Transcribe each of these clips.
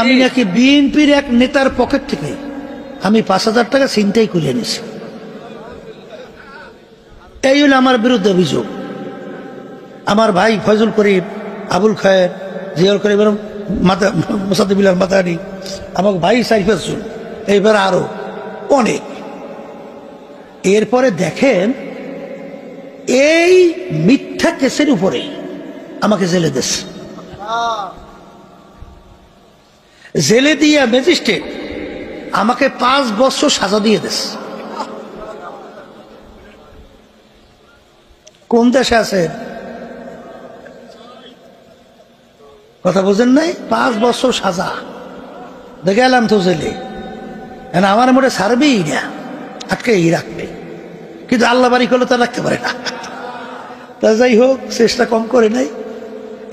আমি নাকি বিএনপির এক নেতার পকেট থেকে আমি ৫,০০০ টাকা ছিনতাই করে এনেছি। এই হলো আমার বিরুদ্ধে অভিযোগ। আমার ভাই ফয়জুল করিম, আবুল খায়ের, জিয়াউল করিম, মোসাদ্দেবিলাল মাদানী, আমার ভাই সাইফুল, এইবার আরো অনেক। এরপরে দেখেন এই মিথ্যা কেসের উপরে আমাকে জেলে দিয়েছে। জেলে দিয়া ম্যাজিস্ট্রেট আমাকে ৫ বছর সাজা দিয়ে দিয়েছে। কোন দেশে আছে কথা বোঝেন নাই? ৫ বছর সাজা দেখে এলাম তো জেলে। আমার মোটে ছাড়বেই না, আটকেই রাখবে, কিন্তু আল্লাহ বাড়ি করলে তা রাখতে পারে না। তা যাই হোক, চেষ্টা কম করে নাই।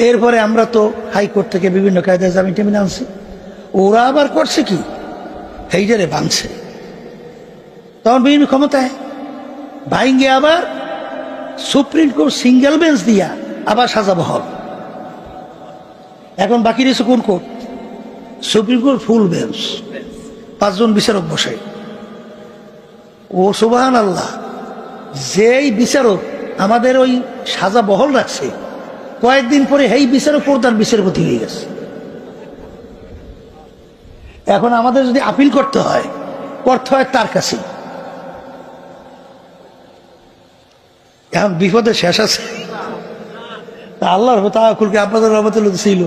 এরপরে আমরা তো হাইকোর্ট থেকে বিভিন্ন কায়দায় জামিন টামিন আনছি। ওরা আবার করছে কি, হেইজারে ভাঙছে। তখন বিভিন্ন ক্ষমতায় ভাইঙ্গে আবার সুপ্রিম কোর্ট সিঙ্গেল বেঞ্চ দিয়া আবার সাজা বহাল। এখন বাকি রয়েছে কোন কোর্ট? সুপ্রিম কোর্ট ফুল বেঞ্চ, ৫ জন বিচারক বসে। ও সুবহানাল্লাহ, যেই বিচারক আমাদের ওই সাজা বহল রাখছে, কয়েকদিন পরে এই বিচারক প্রধান বিচারপতি হয়ে গেছে। এখন আমাদের যদি আপিল করতে হয় তার কাছে। এখন বিপদে শেষ আছে। আল্লাহর তাওয়াক্কুলকে আপনাদের রহমতুল্লাহ ছিল,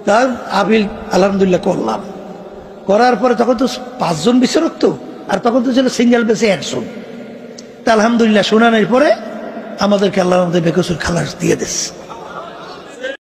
তার আপিল আলহামদুলিল্লাহ করলাম। করার পরে তখন তো ৫ জন বিচারক, তো আর তখন তো ছিল সিঙ্গেল বেঁচে ১ জন। তা আলহামদুলিল্লাহ শুনানির পরে আমাদেরকে আল্লাহর মধ্যে বেকসুর খালাস দিয়ে দিচ্ছে।